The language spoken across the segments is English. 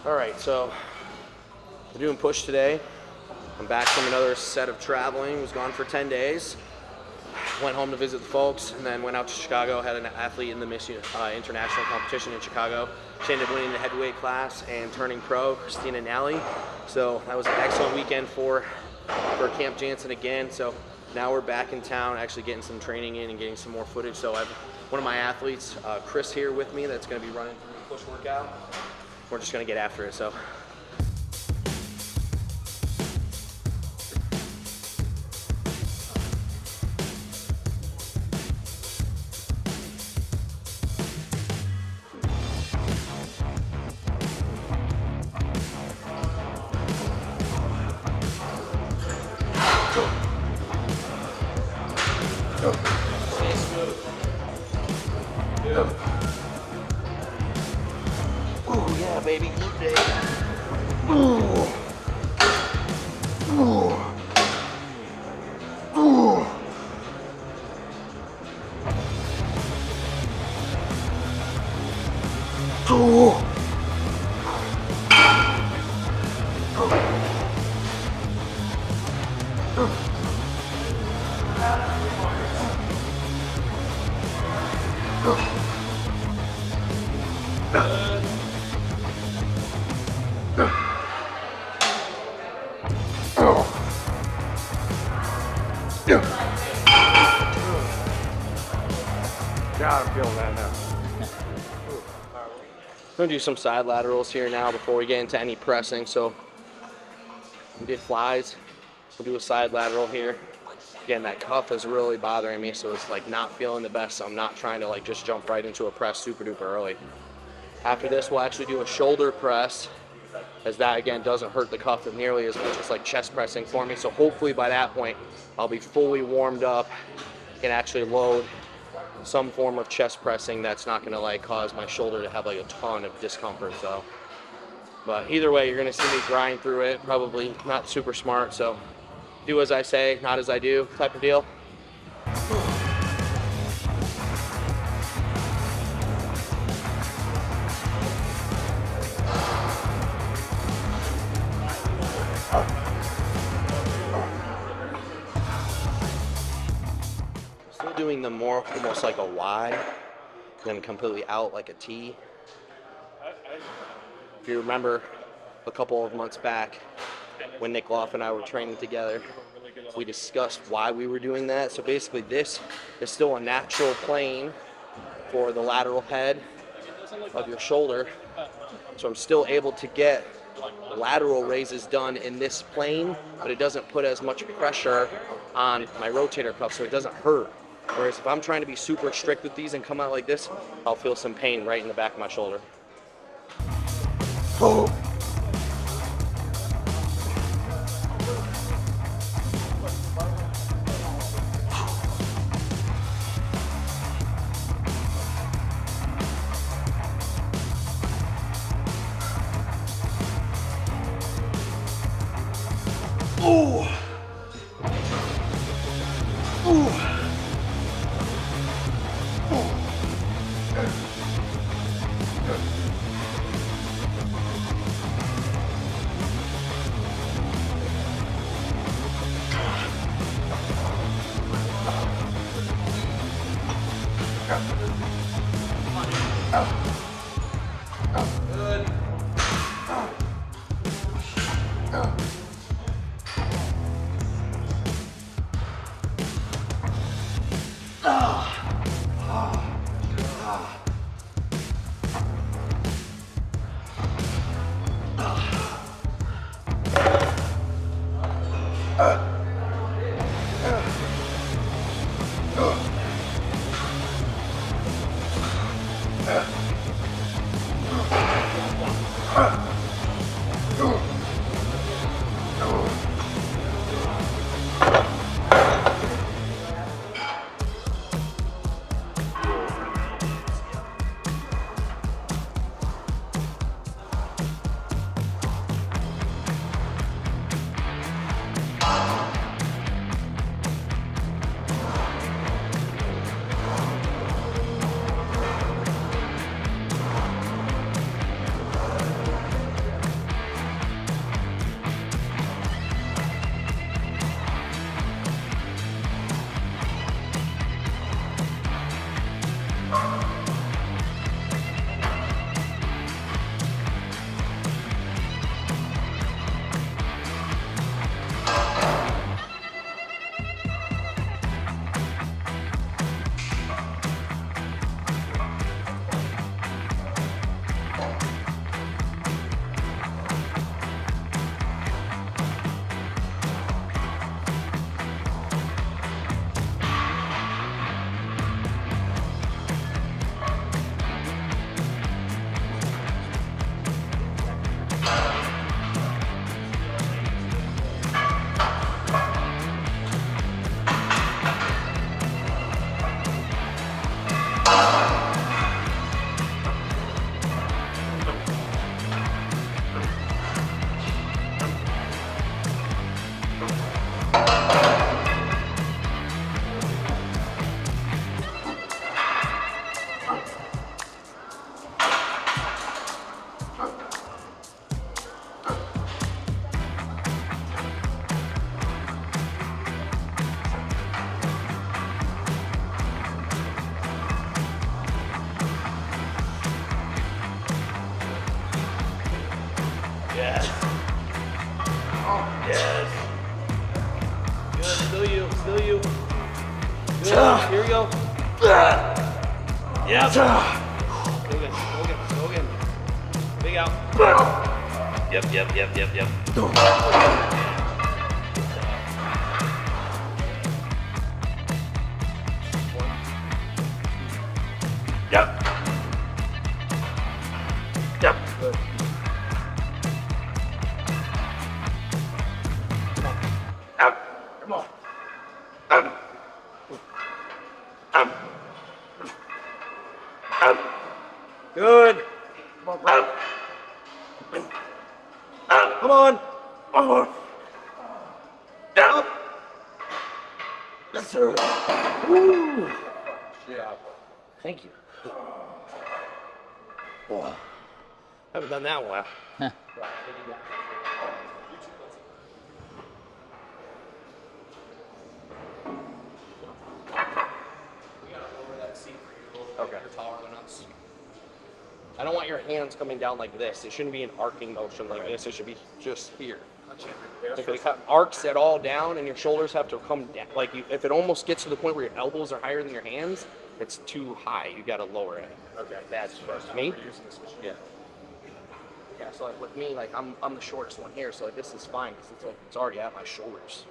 All right, so we're doing push today. I'm back from another set of traveling. Was gone for 10 days. Went home to visit the folks, and then went out to Chicago. Had an athlete in the Miss International competition in Chicago. She ended up winning the heavyweight class and turning pro, Christina Nally. So that was an excellent weekend for Camp Jansen again. So now we're back in town, actually getting some training in and getting some more footage. So I have one of my athletes, Chris, here with me that's going to be running through the push workout. We're just going to get after it. So. Oh yeah, baby, good day. Ooh. Ooh. Ooh. Ooh. God, I'm feeling that now. I'm gonna do some side laterals here now before we get into any pressing. So we did flies. We'll do a side lateral here. Again, that cuff is really bothering me, so it's like not feeling the best. So I'm not trying to like just jump right into a press super duper early. After this, we'll actually do a shoulder press, as that again doesn't hurt the cuff nearly as much as like chest pressing for me. So hopefully by that point, I'll be fully warmed up and actually load some form of chest pressing that's not gonna like cause my shoulder to have like a ton of discomfort. So, but either way, you're gonna see me grind through it. Probably not super smart, so do as I say, not as I do type of deal. Doing them more almost like a Y, then completely out like a T. If you remember a couple of months back when Nick Loff and I were training together, we discussed why we were doing that. So basically this is still a natural plane for the lateral head of your shoulder. So I'm still able to get lateral raises done in this plane, but it doesn't put as much pressure on my rotator cuff, so it doesn't hurt. Whereas if I'm trying to be super strict with these and come out like this, I'll feel some pain right in the back of my shoulder. Oh. Ooh. Ooh. Feel you. Good. Here we go. Yep. Go again. Big out. Yep. Yep. Good. Out. Come on. Good. Come on. Down. Yes, sir. Woo. Yeah. Thank you. Oh. Haven't done that in a while. Huh. Okay. I don't want your hands coming down like this. It shouldn't be an arcing motion like this. It should be just here. If it arcs it all down and your shoulders have to come down, like if it almost gets to the point where your elbows are higher than your hands, it's too high. You got to lower it. Okay. That's me. Yeah. Yeah. So like with me, like I'm the shortest one here, so like this is fine because it's already at my shoulders.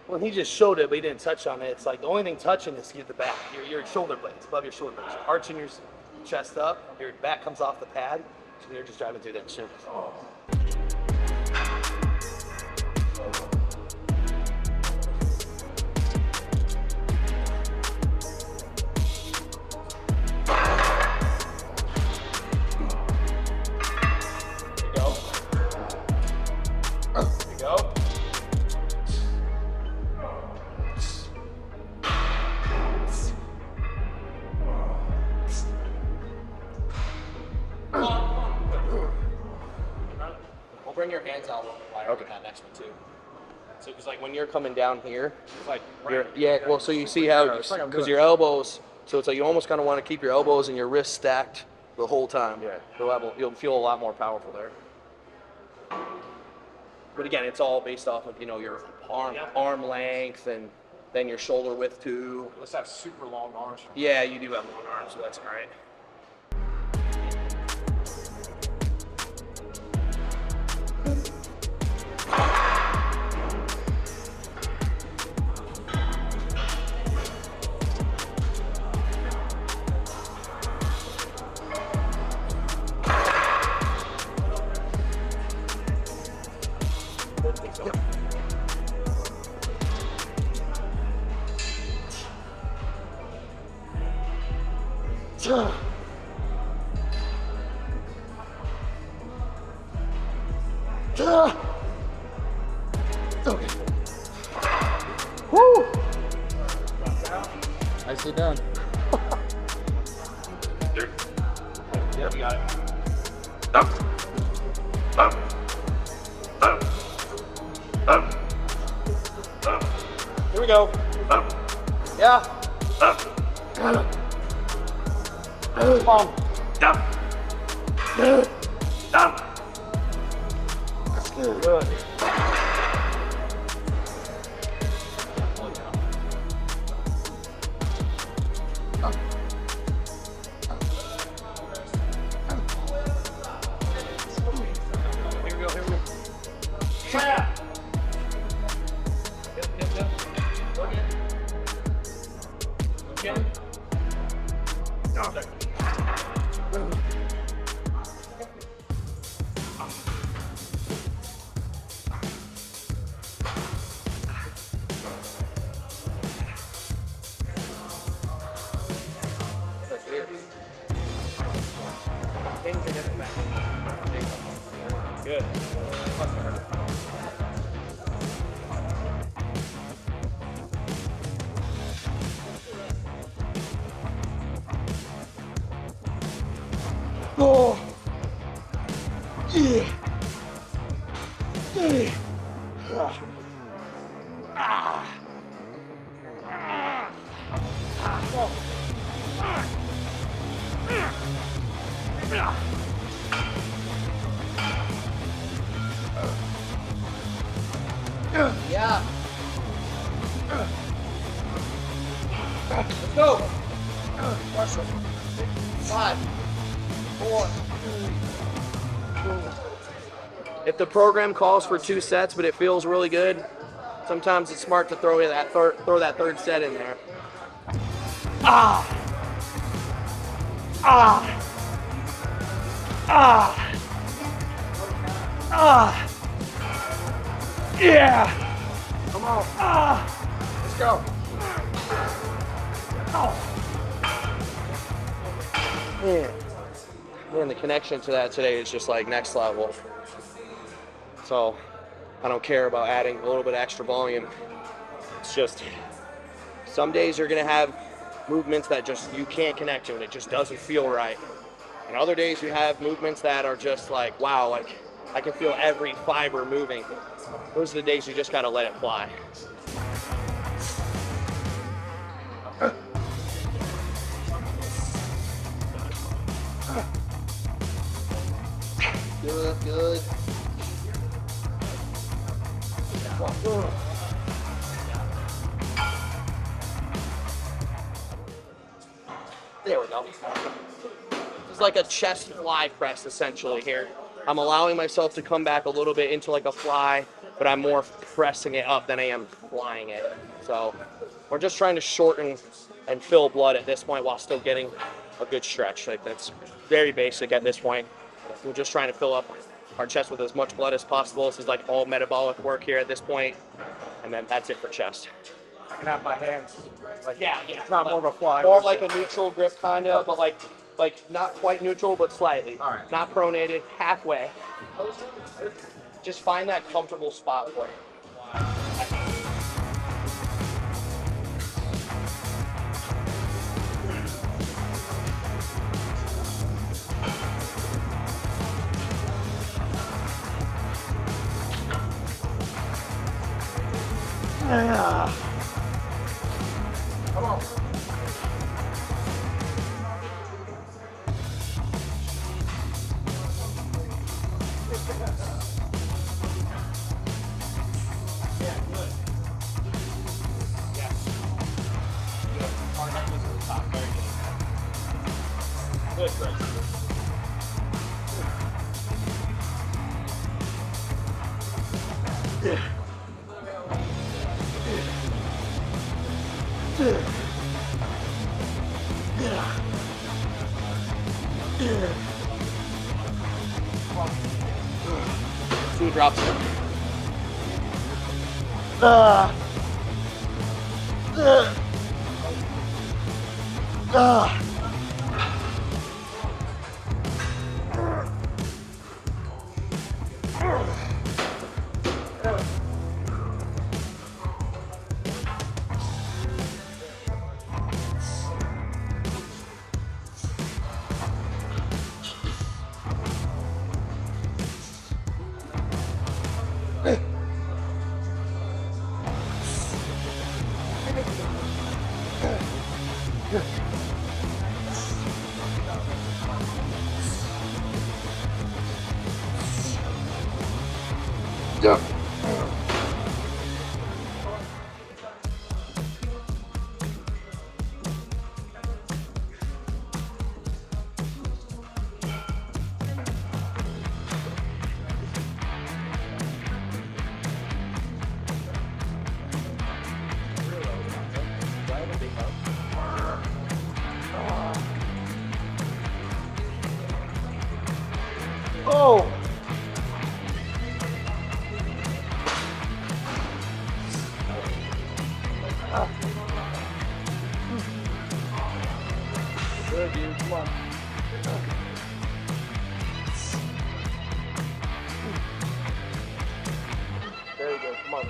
Well, he just showed it, but he didn't touch on it. It's like the only thing touching is the back, your shoulder blades, above your shoulder blades. Arching your chest up, your back comes off the pad, so you're just driving through that shit. Bring your hands out a little wider with that next one too. So because like when you're coming down here, it's like well, so you see how because your elbows, so it's like you almost kind of want to keep your elbows and your wrists stacked the whole time. Yeah. You'll feel a lot more powerful there. But again, it's all based off of your arm length and then your shoulder width too. Let's have super long arms. Yeah, you do have long arms, so that's all right. Okay. Woo! Nicely done. Yep, you got it. Here we go. Yeah. Come on. That's good. Good. Good. Oh. Yeah. Yeah. Let's go. 5, 4. If the program calls for 2 sets, but it feels really good, sometimes it's smart to throw that third set in there. Ah. Ah. Ah. Ah. Yeah. Come on. Ah. Let's go. Oh. Man, the connection to that today is just like next level. So I don't care about adding a little bit of extra volume. It's just some days you're gonna have movements that just you can't connect to and it just doesn't feel right. And other days you have movements that are just like, wow, like I can feel every fiber moving. Those are the days you just gotta let it fly. Good, good. There we go. It's like a chest fly press essentially here. I'm allowing myself to come back a little bit into like a fly, but I'm more pressing it up than I am flying it. So we're just trying to shorten and fill blood at this point while still getting a good stretch. Like that's very basic at this point. We're just trying to fill up our chest with as much blood as possible. This is like all metabolic work here at this point. And then that's it for chest. I can have my hands. Like, yeah. It's not more of a fly. More of like a neutral grip kind of, but like not quite neutral, but slightly. All right. Not pronated, halfway. Just find that comfortable spot for you. Yeah. Come on. Good, Chris. Two drops. Yeah. Oh. Good, dude. Come on. Very good. Come on.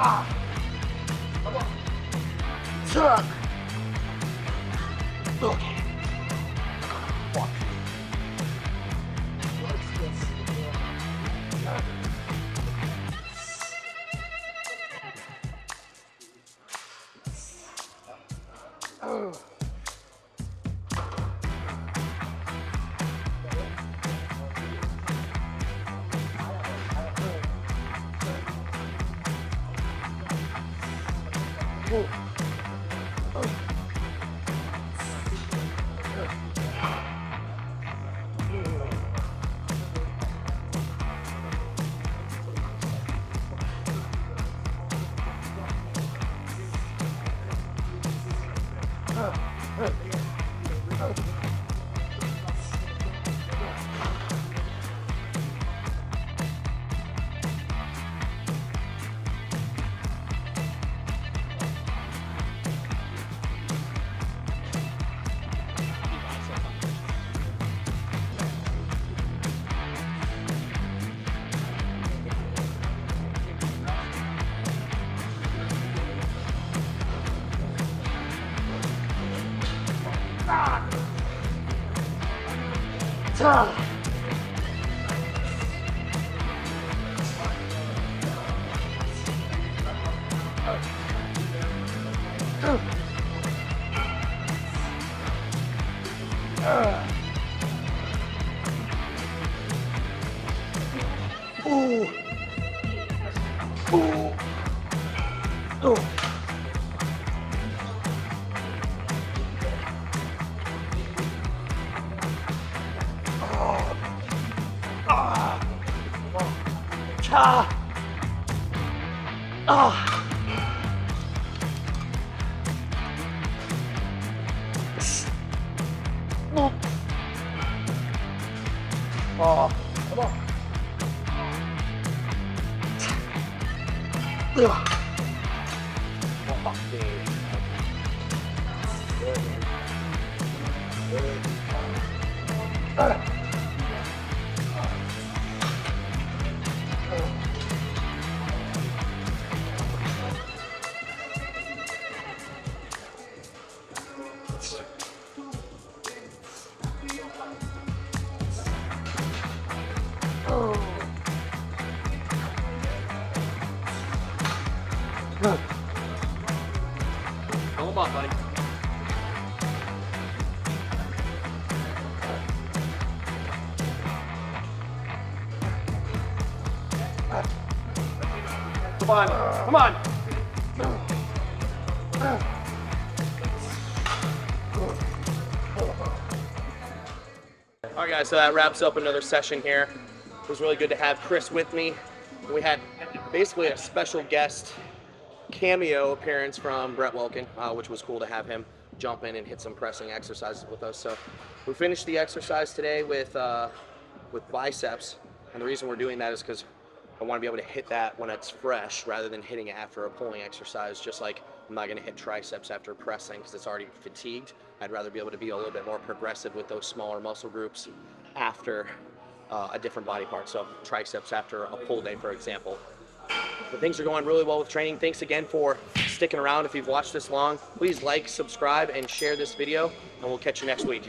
Come on. Tuck. Okay. Fuck. What's this? Oh. Oh, come on. Come on, buddy. Come on, come on. All right, guys, so that wraps up another session here. It was really good to have Chris with me. We had basically a special guest cameo appearance from Brett Welkin, which was cool to have him jump in and hit some pressing exercises with us. So we finished the exercise today with biceps, and the reason we're doing that is because I want to be able to hit that when it's fresh rather than hitting it after a pulling exercise. Just like I'm not going to hit triceps after pressing because it's already fatigued. I'd rather be able to be a little bit more progressive with those smaller muscle groups after a different body part. So triceps after a pull day, for example. But things are going really well with training. Thanks again for sticking around. If you've watched this long, please like, subscribe, and share this video, and we'll catch you next week.